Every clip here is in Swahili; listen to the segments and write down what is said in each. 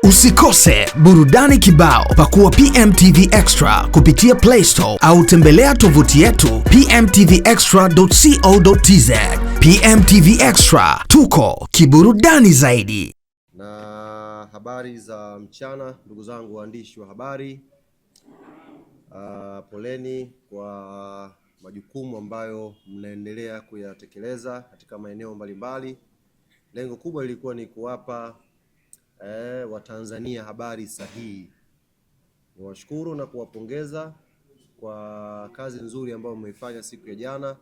Usikose burudani kibao, pakua PMTV Extra kupitia Play Store au tembelea tovuti yetu pmtvextra.co.tz. PMTV Extra, tuko kiburudani zaidi. Na habari za mchana ndugu zangu waandishi wa habari. Poleni kwa majukumu ambayo mnaendelea kuyatekeleza katika maeneo mbalimbali. Lengo kubwa lilikuwa ni kuwapa Watanzania habari sahihi. Niwashukuru na kuwapongeza kwa kazi nzuri ambayo mmeifanya siku ya jana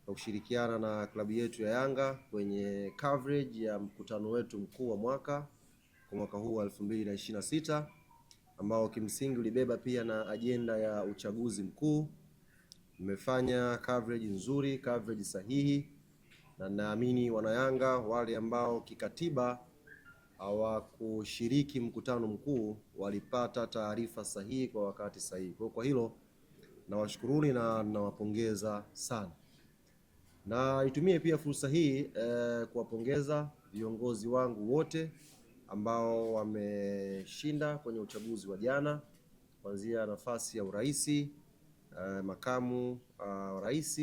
kwa kushirikiana na klabu yetu ya Yanga kwenye coverage ya mkutano wetu mkuu wa mwaka huu wa 2026 ambao kimsingi ulibeba pia na ajenda ya uchaguzi mkuu. Mmefanya coverage nzuri, coverage sahihi, na naamini wanayanga wale ambao kikatiba hawakushiriki mkutano mkuu walipata taarifa sahihi kwa wakati sahihi. Kwa hilo nawashukuruni na nawapongeza sana. Na nitumie pia fursa hii kuwapongeza viongozi wangu wote ambao wameshinda kwenye uchaguzi wa jana, kuanzia nafasi ya uraisi, makamu wa rais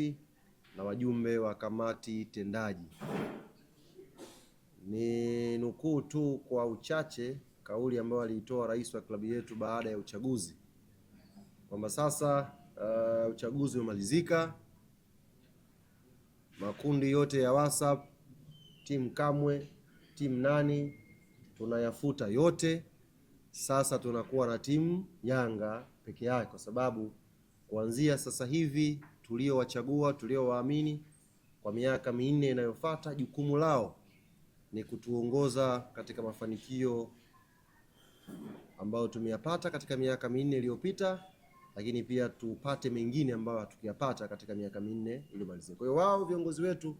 na wajumbe wa kamati tendaji. Ni nukuu tu kwa uchache kauli ambayo aliitoa rais wa klabu yetu baada ya uchaguzi kwamba sasa uchaguzi umemalizika, makundi yote ya WhatsApp, timu Kamwe, timu nani, tunayafuta yote. Sasa tunakuwa na timu Yanga peke yake, kwa sababu kuanzia sasa hivi tuliowachagua, tuliowaamini kwa miaka minne inayofuata, jukumu lao ni kutuongoza katika mafanikio ambayo tumeyapata katika miaka minne iliyopita, lakini pia tupate mengine ambayo hatukuyapata katika miaka minne iliyomalizika. Kwa hiyo wao viongozi wetu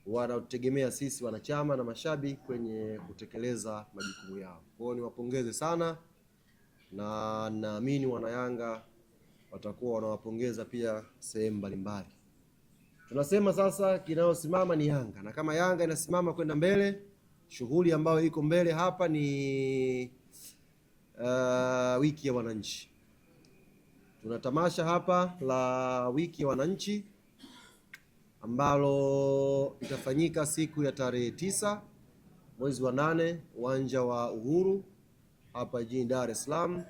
wanatutegemea sisi wanachama na mashabiki kwenye kutekeleza majukumu yao. Kwa hiyo niwapongeze sana, na naamini wanayanga watakuwa wanawapongeza pia sehemu mbalimbali. Tunasema sasa kinayosimama ni Yanga, na kama Yanga inasimama kwenda mbele, shughuli ambayo iko mbele hapa ni wiki ya wananchi. Tuna tamasha hapa la wiki ya wananchi ambalo itafanyika siku ya tarehe 9 mwezi wa 8 uwanja wa Uhuru hapa jijini Dar es Salaam,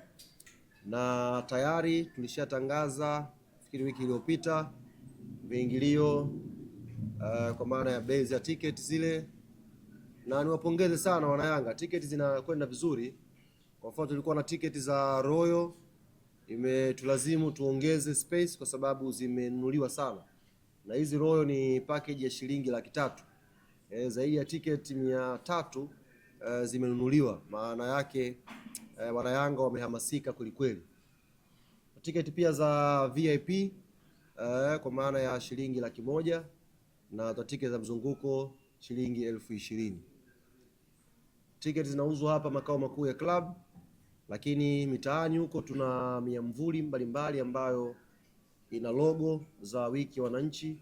na tayari tulishatangaza fikiri wiki iliyopita viingilio kwa maana ya bei za ticket zile, na niwapongeze sana wanayanga, ticket zinakwenda vizuri. Kwa mfano tulikuwa na ticket za Royal, imetulazimu tuongeze space kwa sababu zimenunuliwa sana, na hizi Royal ni package ya shilingi 300,000. Zaidi ya ticket 300 zimenunuliwa, maana yake wanayanga wamehamasika kwelikweli. Ticket pia za VIP kwa maana ya shilingi 100,000 na ticket za mzunguko shilingi 20,000. Ticket zinauzwa hapa makao makuu ya club, lakini mitaani huko tuna miamvuli mbalimbali ambayo ina logo za wiki ya wananchi.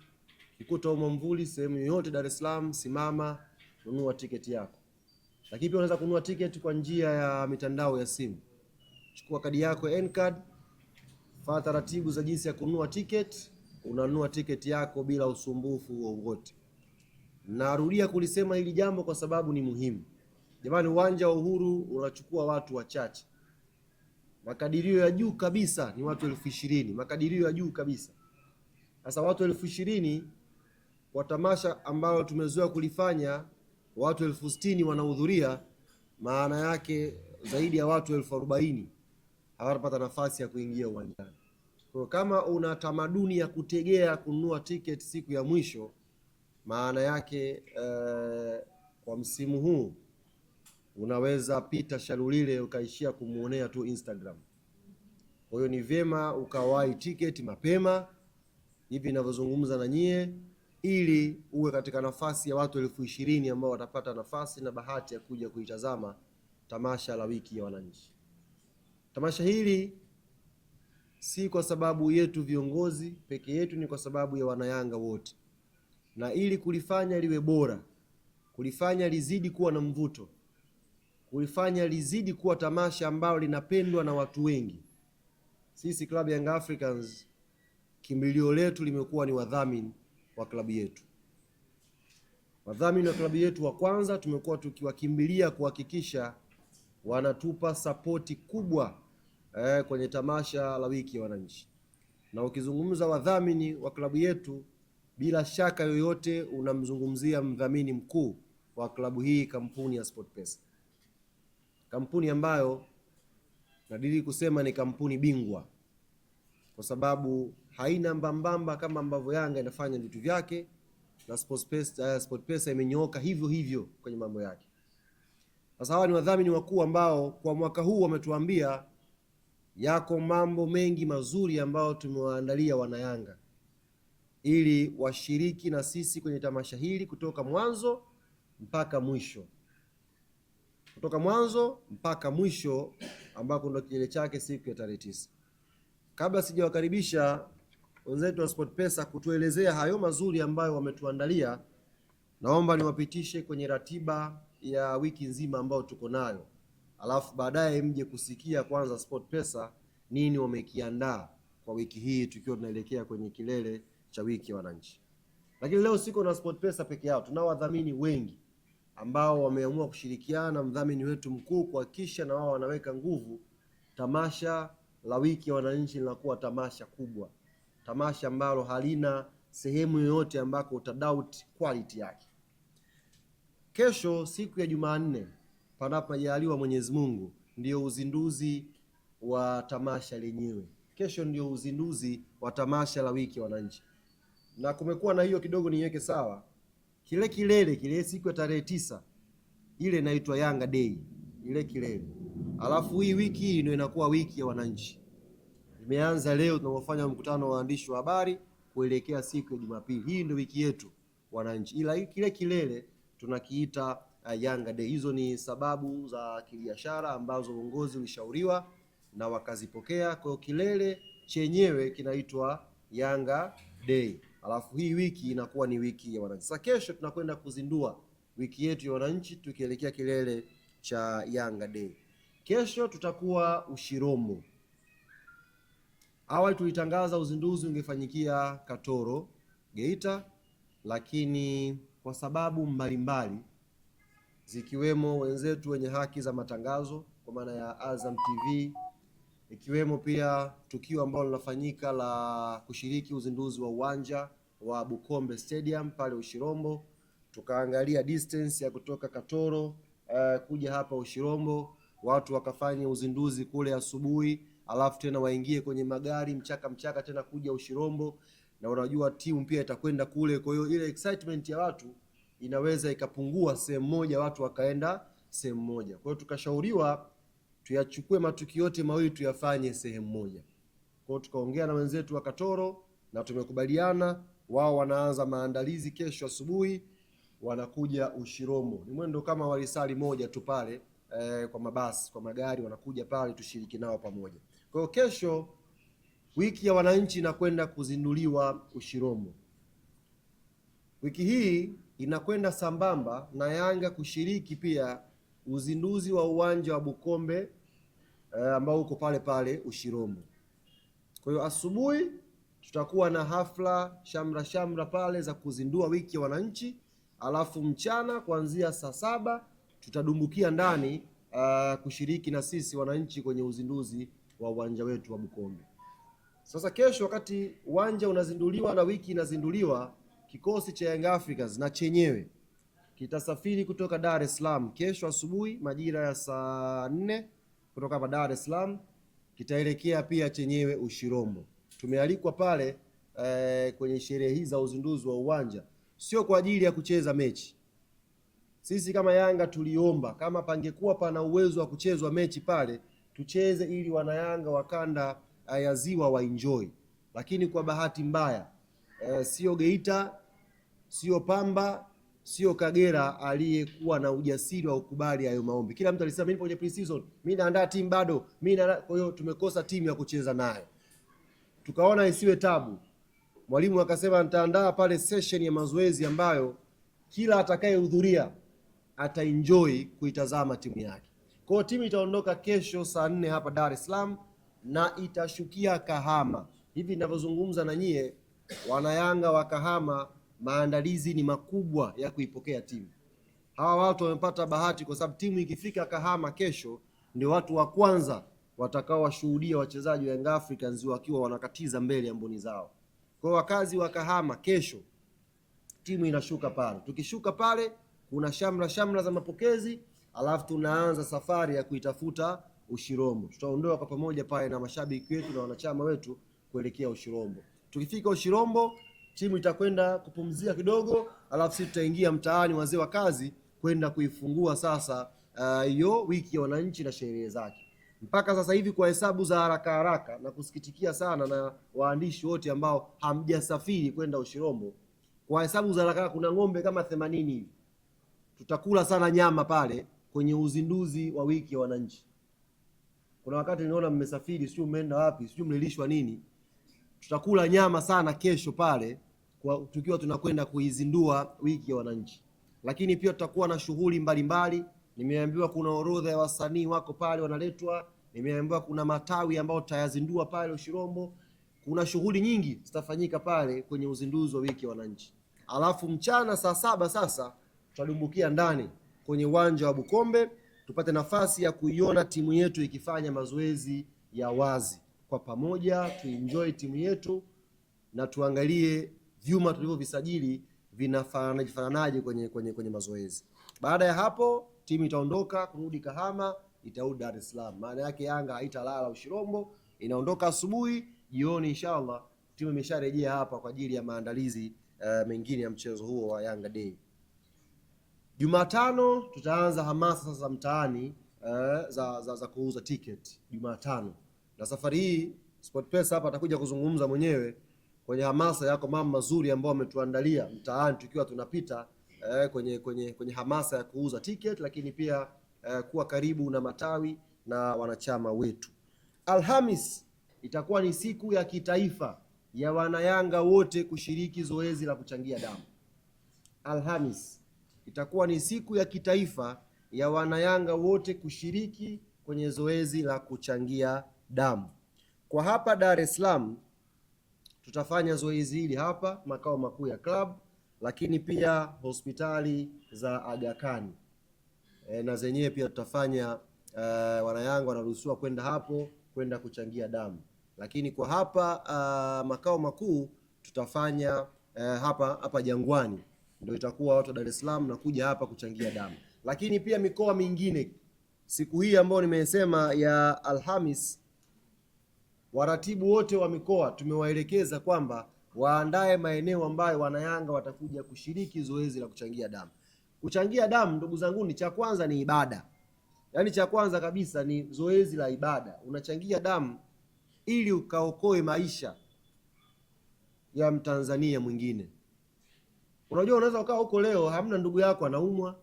Ukikuta mwamvuli sehemu yoyote Dar es Salaam, simama nunua tiketi yako. Lakini pia unaweza kununua tiketi kwa njia ya mitandao ya simu. Chukua kadi yako ya N-card, fuata taratibu za jinsi ya kununua tiketi, unanunua tiketi yako bila usumbufu wowote. Narudia kulisema hili jambo kwa sababu ni muhimu. Jamani, uwanja wa Uhuru unachukua watu wachache. Makadirio ya juu kabisa ni watu 20,000, makadirio ya juu kabisa. Sasa watu 20,000 kwa tamasha ambalo tumezoea kulifanya watu 60,000 wanahudhuria, maana yake zaidi ya watu 40,000 hawatapata nafasi ya kuingia uwanjani. Kwa kama una tamaduni ya kutegea kununua tiketi siku ya mwisho, maana yake kwa msimu huu unaweza pita Shalulile ukaishia kumuonea tu Instagram. Kwa hiyo ni vyema ukawahi tiketi mapema hivi ninavyozungumza na nyie, ili uwe katika nafasi ya watu 20,000 ambao watapata nafasi na bahati ya kuja kuitazama tamasha la wiki ya wananchi. Tamasha hili si kwa sababu yetu viongozi peke yetu, ni kwa sababu ya wanayanga wote, na ili kulifanya liwe bora, kulifanya lizidi kuwa na mvuto, kuifanya lizidi kuwa tamasha ambalo linapendwa na watu wengi. Sisi klabu ya Young Africans kimbilio letu limekuwa ni wadhamini wa klabu yetu. Wadhamini wa klabu yetu wa kwanza tumekuwa tukiwakimbilia kuhakikisha wanatupa sapoti kubwa kwenye tamasha la wiki ya wananchi. Na ukizungumza wadhamini wa klabu yetu, bila shaka yoyote unamzungumzia mdhamini mkuu wa klabu hii, kampuni ya SportPesa. Kampuni ambayo nadiri kusema ni kampuni bingwa, kwa sababu haina mbambamba kama ambavyo Yanga inafanya vitu vyake, na SportPesa imenyooka hivyo hivyo kwenye mambo yake. Sasa hawa ni wadhamini wakuu ambao kwa mwaka huu wametuambia yako mambo mengi mazuri ambayo tumewaandalia wanayanga ili washiriki na sisi kwenye tamasha hili kutoka mwanzo mpaka mwisho. Kutoka mwanzo mpaka mwisho ambako ndo kilele chake siku ya tarehe 9. Kabla sijawakaribisha wenzetu wa SportPesa kutuelezea hayo mazuri ambayo wametuandalia, naomba niwapitishe kwenye ratiba ya wiki nzima ambayo tuko nayo. Alafu baadaye mje kusikia kwanza SportPesa nini wamekiandaa kwa wiki hii tukiwa tunaelekea kwenye kilele cha wiki ya wananchi. Lakini leo siko na SportPesa peke yao, tunao wadhamini wengi ambao wameamua kushirikiana na mdhamini wetu mkuu kuhakikisha na wao wanaweka nguvu tamasha la wiki ya wananchi linakuwa tamasha kubwa. Tamasha ambalo halina sehemu yoyote ambako utadoubt quality yake. Kesho siku ya Jumanne, panapo majaliwa Mwenyezi Mungu, ndio uzinduzi wa tamasha lenyewe. Kesho ndio uzinduzi wa tamasha la wiki ya wananchi. Na kumekuwa na hiyo kidogo niweke sawa. Kile siku ya tarehe 9 ile inaitwa Yanga Day, ile kilele. Alafu hii wiki hii ndio inakuwa wiki ya wananchi. Imeanza leo tunapofanya mkutano wa waandishi wa habari kuelekea siku ya Jumapili. Hii ndio wiki yetu wananchi. Ila kile kilele tunakiita Yanga Day. Hizo ni sababu za kibiashara ambazo uongozi ulishauriwa na wakazipokea. Kwa kilele chenyewe kinaitwa Yanga Day. Alafu hii wiki inakuwa ni wiki ya wananchi. Sasa kesho tunakwenda kuzindua wiki yetu ya wananchi tukielekea kilele cha Yanga Day. Kesho tutakuwa Ushirombo. Awali tulitangaza uzinduzi ungefanyikia Katoro, Geita, lakini kwa sababu mbalimbali zikiwemo wenzetu wenye haki za matangazo kwa maana ya Azam TV, ikiwemo pia tukio ambalo linafanyika la kushiriki uzinduzi wa uwanja wa Bukombe Stadium pale Ushirombo, tukaangalia distance ya kutoka Katoro kuja hapa Ushirombo, watu wakafanya uzinduzi kule asubuhi, alafu tena waingie kwenye magari mchaka tena kuja Ushirombo, na unajua timu pia itakwenda kule. Kwa hiyo ile excitement ya watu inaweza ikapungua sehemu moja, watu wakaenda sehemu moja. Kwa hiyo tukashauriwa tuyachukue matukio yote mawili tuyafanye sehemu moja. Kwa hiyo tukaongea na wenzetu wa Katoro na tumekubaliana wao wanaanza maandalizi kesho asubuhi, wanakuja Ushirombo. Ni mwendo kama walisali moja tu pale kwa mabasi, kwa magari wanakuja pale tushiriki nao pamoja. Kwa hiyo kesho wiki ya wananchi inakwenda kuzinduliwa Ushirombo. Wiki hii inakwenda sambamba na Yanga kushiriki pia uzinduzi wa uwanja wa Bukombe ambao uko pale pale Ushirombo. Kwa hiyo asubuhi tutakuwa na hafla shamra pale za kuzindua wiki ya wananchi, alafu mchana kuanzia saa 7 tutadumbukia ndani kushiriki na sisi wananchi kwenye uzinduzi wa uwanja wetu wa Bukombe. Sasa kesho wakati uwanja unazinduliwa na wiki inazinduliwa, kikosi cha Young Africans na chenyewe kitasafiri kutoka Dar es Salaam kesho asubuhi majira ya saa 4 kutoka hapa Dar es Salaam, kitaelekea pia chenyewe Ushirombo. Tumealikwa pale kwenye sherehe hizi za uzinduzi wa uwanja, sio kwa ajili ya kucheza mechi. Sisi kama Yanga tuliomba kama pangekuwa pana uwezo wa kuchezwa mechi pale tucheze, ili wanayanga wakanda ya Ziwa waenjoy. Lakini kwa bahati mbaya sio Geita, sio Pamba, sio Kagera aliyekuwa na ujasiri wa ukubali hayo maombi. Kila mtu alisema mimi kwenye pre-season, mimi naandaa timu bado, kwa hiyo tumekosa timu ya kucheza nayo. Tukaona isiwe tabu. Mwalimu akasema nitaandaa pale session ya mazoezi ambayo kila atakayehudhuria ataenjoy kuitazama timu yake. Kwa timu itaondoka kesho saa 4 hapa Dar es Salaam na itashukia Kahama. Hivi ninavyozungumza na nyie wanayanga wa Kahama, maandalizi ni makubwa ya kuipokea timu. Hawa watu wamepata bahati kwa sababu timu ikifika Kahama kesho ndio watu wa kwanza watakao washuhudia wachezaji wa Young Africans wakiwa wanakatiza mbele ya mboni zao. Kwa wakazi wa Kahama kesho timu inashuka pale. Tukishuka pale kuna shamra za mapokezi, alafu tunaanza safari ya kuitafuta Ushirombo. Tutaondoka kwa pamoja pale na mashabiki wetu na wanachama wetu kuelekea Ushirombo. Tukifika Ushirombo timu itakwenda kupumzika kidogo, alafu sisi tutaingia mtaani wazee wa kazi kwenda kuifungua sasa hiyo wiki ya wananchi na sherehe zake. Mpaka sasa hivi kwa hesabu za haraka na kusikitikia sana na waandishi wote ambao hamjasafiri kwenda Ushirombo, kwa hesabu za haraka kuna ng'ombe kama 80 hivi. Tutakula sana nyama pale kwenye uzinduzi wa wiki ya wananchi. Kuna wakati niona mmesafiri, sio mmeenda wapi, sio mlilishwa nini. Tutakula nyama sana kesho pale tukiwa tunakwenda kuizindua wiki ya wananchi. Lakini pia tutakuwa na shughuli mbalimbali. Nimeambiwa kuna orodha ya wasanii wako pale wanaletwa. Nimeambiwa kuna matawi ambayo tutayazindua pale Ushirombo. Kuna shughuli nyingi zitafanyika pale kwenye uzinduzi wa wiki ya wananchi. Alafu mchana saa 7 sasa tutadumbukia ndani kwenye uwanja wa Bukombe tupate nafasi ya kuiona timu yetu ikifanya mazoezi ya wazi. Kwa pamoja tuenjoy timu yetu na tuangalie vyuma tulivyovisajili vinafananaje kwenye mazoezi. Baada ya hapo timu itaondoka kurudi Kahama, itarudi Dar es Salaam. Maana yake Yanga haitalala Ushirombo, inaondoka asubuhi, jioni inshallah timu imesharejea hapa kwa ajili ya maandalizi mengine ya mchezo huo wa Yanga Day. Jumatano tutaanza hamasa sasa mtaani za kuuza ticket Jumatano. Na safari hii SportPesa hapa atakuja kuzungumza mwenyewe kwenye hamasa yako mambo mazuri ambayo ametuandalia mtaani tukiwa tunapita kwenye hamasa ya kuuza ticket, lakini pia kuwa karibu na matawi na wanachama wetu. Alhamis itakuwa ni siku ya kitaifa ya wanayanga wote kushiriki zoezi la kuchangia damu. Alhamis itakuwa ni siku ya kitaifa ya wanayanga wote kushiriki kwenye zoezi la kuchangia damu. Kwa hapa Dar es Salaam tutafanya zoezi hili hapa makao makuu ya club, lakini pia hospitali za Aga Khan na zenyewe pia tutafanya wanayanga wanaruhusiwa kwenda hapo kwenda kuchangia damu. Lakini kwa hapa makao makuu tutafanya hapa Jangwani, ndio itakuwa watu wa Dar es Salaam na kuja hapa kuchangia damu. Lakini pia mikoa mingine siku hii ambayo nimesema ya Alhamis, waratibu wote wa mikoa tumewaelekeza kwamba waandae maeneo ambayo wanayanga watakuja kushiriki zoezi la kuchangia damu. Kuchangia damu ndugu zangu ni cha kwanza ni ibada. Yaani cha kwanza kabisa ni zoezi la ibada. Unachangia damu ili ukaokoe maisha ya Mtanzania mwingine. Unajua unaweza ukaa huko leo hamna ndugu yako anaumwa,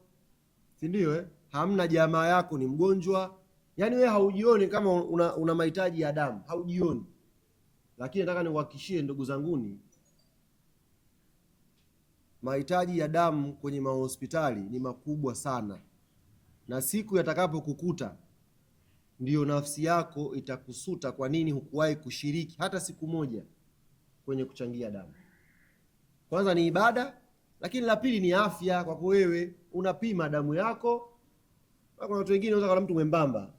si ndio hamna jamaa yako ni mgonjwa. Yaani wewe haujioni kama una mahitaji ya damu, haujioni. Lakini nataka niwahakikishie ndugu zanguni, mahitaji ya damu kwenye mahospitali ni makubwa sana. Na siku yatakapokukuta ndiyo nafsi yako itakusuta kwa nini hukuwahi kushiriki hata siku moja kwenye kuchangia damu. Kwanza ni ibada, lakini la pili ni afya. Kwa wewe unapima damu yako. Kuna watu wengine wanaweza kama mtu mwembamba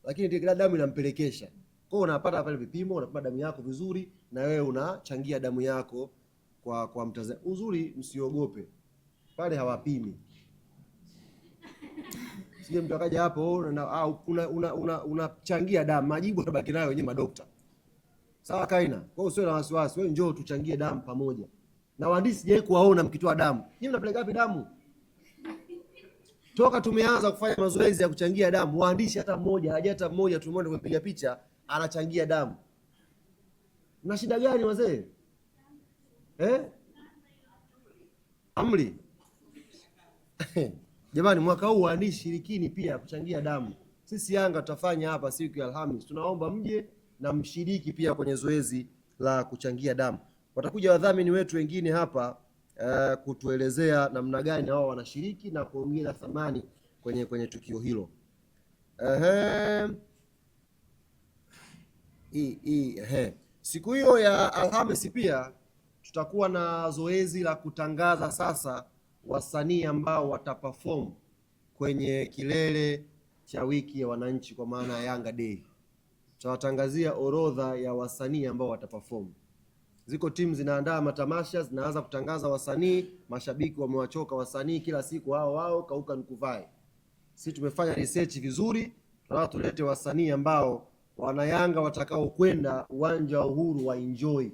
lakini kila damu inampelekesha. Kwa hiyo unapata pale vipimo, unapima damu yako vizuri na wewe unachangia damu yako kwa Mtanzania. Uzuri msiogope. Pale hawapimi. Sije mtu akaja hapo unachangia damu, majibu utabaki nayo wenyewe madokta. Sawa kaina. Kwa hiyo usiwe na wasiwasi, wewe njoo tuchangie damu pamoja. Na waandishi sijawahi kuwaona mkitoa damu. Nyinyi mnapeleka wapi damu? Toka tumeanza kufanya mazoezi ya kuchangia damu, waandishi hata mmoja tumeona kupiga picha anachangia damu. Mna shida gani wazee? Amri. Jamani, mwaka huu waandishi shirikini pia kuchangia damu. Sisi Yanga tutafanya hapa siku ya Alhamis. Tunaomba mje na mshiriki pia kwenye zoezi la kuchangia damu. Watakuja wadhamini wetu wengine hapa kutuelezea namna gani wao wanashiriki na kuongeza thamani kwenye tukio hilo. Siku hiyo ya Alhamisi pia tutakuwa na zoezi la kutangaza sasa wasanii ambao wataperform kwenye kilele cha wiki ya wananchi, kwa maana ya Yanga Day. Tutawatangazia orodha ya wasanii ambao wataperform. Ziko timu zinaandaa matamasha, zinaanza kutangaza wasanii, mashabiki wamewachoka wasanii kila siku hao kauka nikuvae. Sisi tumefanya research vizuri, tunataka tulete wasanii ambao wanayanga watakao kwenda uwanja wa Uhuru wa enjoy.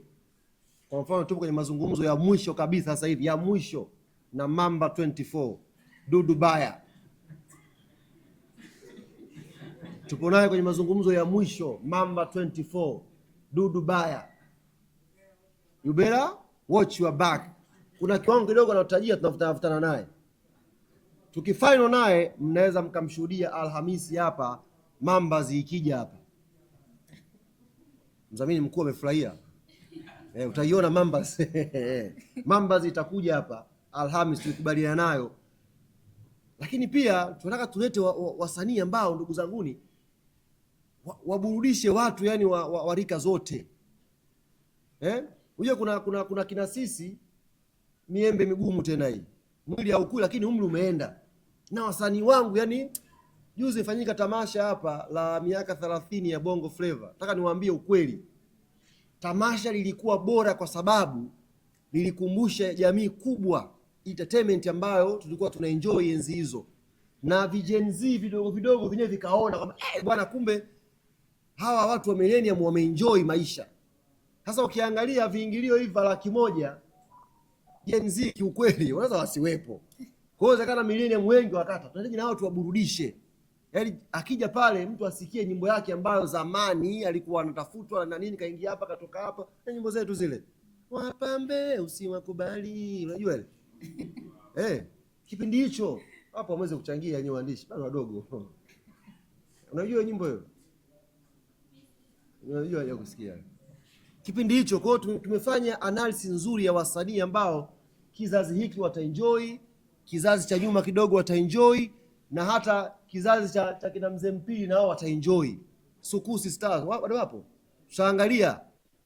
Kwa mfano tupo kwenye mazungumzo ya mwisho kabisa sasa hivi, ya mwisho na Mamba 24 Dudu Baya. Tupo naye kwenye mazungumzo ya mwisho, Mamba 24 Dudu Baya. You better watch your back. Kuna kiwango kidogo anatajia, tunafutana naye. Tukifinal naye mnaweza mkamshuhudia Alhamisi hapa Mamba zikija hapa. Mdhamini mkuu amefurahia. Utaiona Mamba. Mamba zitakuja hapa Alhamisi, tulikubaliana nayo. Lakini pia tunataka tulete wasanii ambao ndugu zanguni waburudishe watu, yani wa rika zote. Unajua kuna kina sisi miembe migumu tena hii. Mwili haukui lakini umri umeenda. Na wasanii wangu, yani juzi ifanyika tamasha hapa la miaka 30 ya Bongo Flava. Nataka niwaambie ukweli. Tamasha lilikuwa bora kwa sababu lilikumbusha jamii kubwa entertainment ambayo tulikuwa tuna enjoy enzi hizo. Na vijenzi vidogo vidogo vinyewe vikaona kwamba bwana, kumbe hawa watu wa millennium wameenjoy maisha. Sasa ukiangalia viingilio hivi $100,000 Gen Z kiukweli wanaweza wasiwepo. Kwa hiyo inawezekana millennium wengi wakata tunahitaji na watu waburudishe. Yaani akija pale mtu asikie nyimbo yake ambayo zamani alikuwa anatafutwa na nini, kaingia hapa katoka hapa, na nyimbo zetu zile. Wapambe usiwakubali, unajua ile? Kipindi hicho hapo wameweza kuchangia nyinyi waandishi bado wadogo. Unajua nyimbo hiyo? Unajua ya kusikia. Kipindi hicho kwa hiyo tumefanya analysis nzuri ya wasanii ambao kizazi hiki wataenjoy, kizazi cha nyuma kidogo wataenjoy, na hata kizazi cha kina Mzee Mpili nao wataenjoy. Sukusi Stars bado wapo. Tutaangalia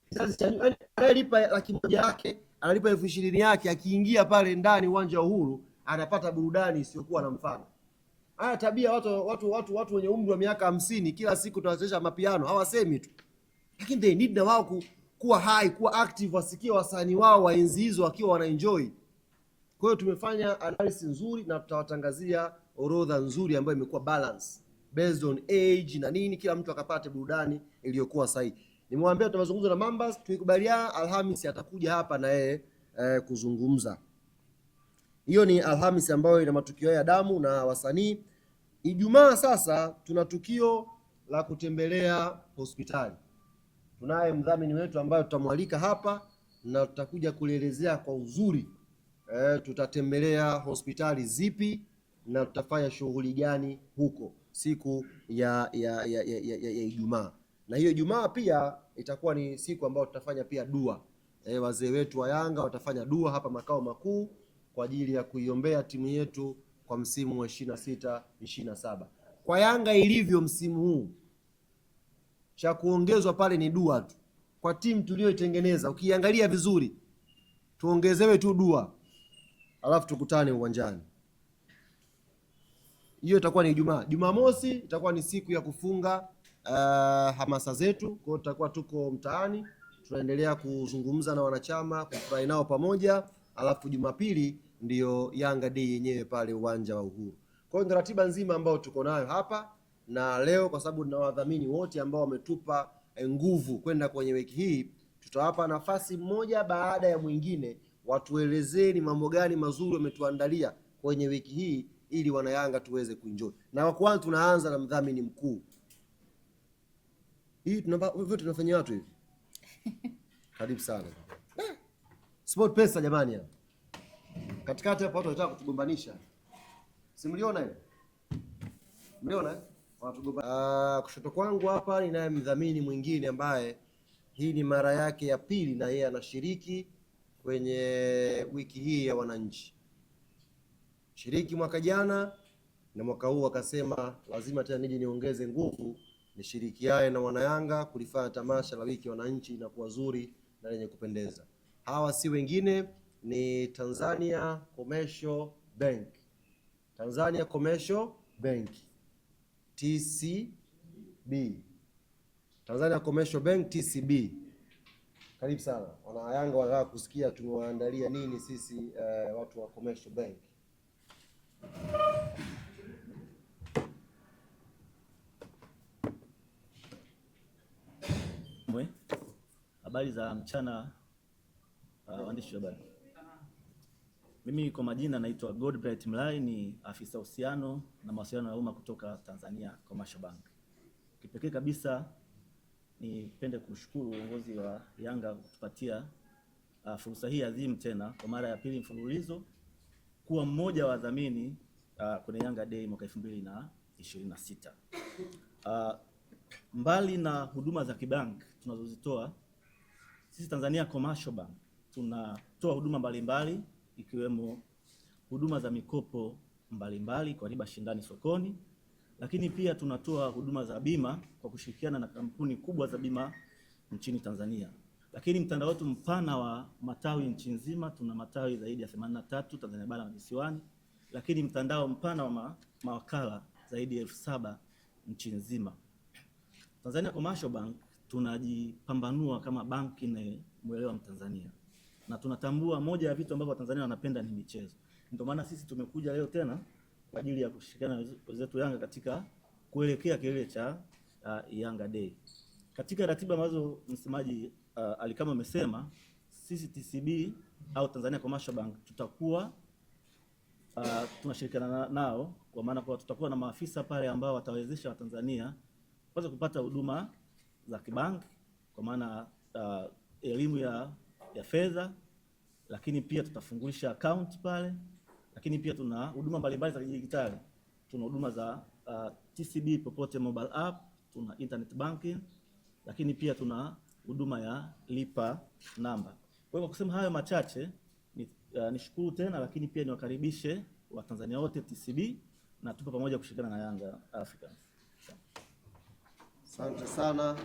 kizazi cha nyuma, analipa $100,000 yake, analipa $20,000 yake, akiingia pale ndani uwanja wa Uhuru anapata burudani isiyokuwa na mfano. Haya tabia watu wenye umri wa miaka 50 kila siku tunawachezesha mapiano, hawasemi tu. Lakini they need na wao kuwa high, kuwa active, wasikie wasanii wao wa enzi hizo wakiwa wanaenjoy. Kwa hiyo tumefanya analysis nzuri na tutawatangazia orodha nzuri ambayo imekuwa balance based on age na nini, kila mtu akapate burudani iliyokuwa sahihi. Nimwambia tutazungumza na Mambas, tulikubaliana Alhamisi atakuja hapa na yeye kuzungumza. Hiyo ni Alhamisi ambayo ina matukio ya damu na wasanii. Ijumaa sasa tuna tukio la kutembelea hospitali. Tunaye mdhamini wetu ambaye tutamwalika hapa na tutakuja kuelezea kwa uzuri tutatembelea hospitali zipi na tutafanya shughuli gani huko siku ya Ijumaa. Na hiyo Ijumaa pia itakuwa ni siku ambayo tutafanya pia dua. Wazee wetu wa Yanga watafanya dua hapa makao makuu kwa ajili ya kuiombea timu yetu kwa msimu wa 26-27. Kwa Yanga ilivyo msimu huu, cha kuongezwa pale ni dua tu. Kwa timu tuliyoitengeneza, ukiangalia vizuri, tuongezewe tu dua. Alafu tukutane uwanjani. Hiyo itakuwa ni Ijumaa. Jumamosi itakuwa ni siku ya kufunga hamasa zetu. Kwa hiyo tutakuwa tuko mtaani, tunaendelea kuzungumza na wanachama, kufurahi nao pamoja. Alafu Jumapili ndiyo Yanga Day yenyewe pale uwanja wa Uhuru. Kwa hiyo ndio ratiba nzima ambayo tuko nayo hapa. Na leo kwa sababu na wadhamini wote ambao wametupa nguvu kwenda kwenye wiki hii, tutawapa nafasi mmoja baada ya mwingine watuelezee ni mambo gani mazuri wametuandalia kwenye wiki hii ili wana Yanga tuweze kuenjoy. Na wa kwanza tunaanza na mdhamini mkuu. Hii tunafanyia watu hivi. Karibu sana. Sport Pesa jamani hapa. Katikati hapo watu wanataka kutugombanisha. Simliona ile? Mliona? Kushoto kwangu hapa ninaye mdhamini mwingine ambaye hii ni mara yake ya pili na yeye anashiriki kwenye wiki hii ya wananchi. Shiriki mwaka jana na mwaka huu akasema lazima tena nije niongeze nguvu, nishirikiane na wanayanga kulifanya tamasha la wiki wananchi na kuwa zuri na lenye kupendeza. Hawa si wengine ni Tanzania Commercial Bank. Tanzania Commercial Bank TCB. Tanzania Commercial Bank TCB. Karibu sana. Wanayanga wanataka kusikia tumewaandalia nini sisi watu wa Commercial Bank. Habari za mchana waandishi wa habari. Mimi kwa majina naitwa Godbright Mlai, ni afisa uhusiano na mawasiliano ya umma kutoka Tanzania Commercial Bank. Kipekee kabisa nipende kushukuru uongozi wa Yanga kutupatia fursa hii adhimu tena kwa mara ya pili mfululizo kuwa mmoja wa wadhamini kwenye Yanga Day mwaka 2026. Mbali na huduma za kibank tunazozitoa, sisi Tanzania Commercial Bank tunatoa huduma mbalimbali ikiwemo huduma za mikopo mbalimbali kwa riba shindani sokoni, lakini pia tunatoa huduma za bima kwa kushirikiana na kampuni kubwa za bima nchini Tanzania. Lakini mtandao wetu mpana wa matawi nchi nzima, tuna matawi zaidi ya 83 Tanzania bara na visiwani, lakini mtandao mpana wa mawakala zaidi ya 7,000 nchi nzima. Tanzania Commercial Bank tunajipambanua kama banki inayomuelewa Mtanzania, na tunatambua moja ya vitu ambavyo Watanzania wanapenda ni michezo. Ndio maana sisi tumekuja leo tena kwa ajili ya kushirikiana na wenzetu Yanga katika kuelekea kilele cha Yanga Day. Katika ratiba ambazo msemaji Alikama amesema, sisi TCB au Tanzania Commercial Bank tutakuwa tunashirikiana nao, kwa maana kwa tutakuwa na maafisa pale ambao watawezesha Watanzania kwanza kupata huduma za kibanki kwa maana elimu ya fedha, lakini pia tutafungulisha account pale, lakini pia tuna huduma mbalimbali za kidijitali. Tuna huduma za TCB Popote mobile app, tuna internet banking, lakini pia tuna huduma ya lipa namba. Kwa hivyo kusema hayo machache, nishukuru tena, lakini pia niwakaribishe Watanzania wote TCB, na tupo pamoja kushirikiana na Yanga Africans. Asante sana.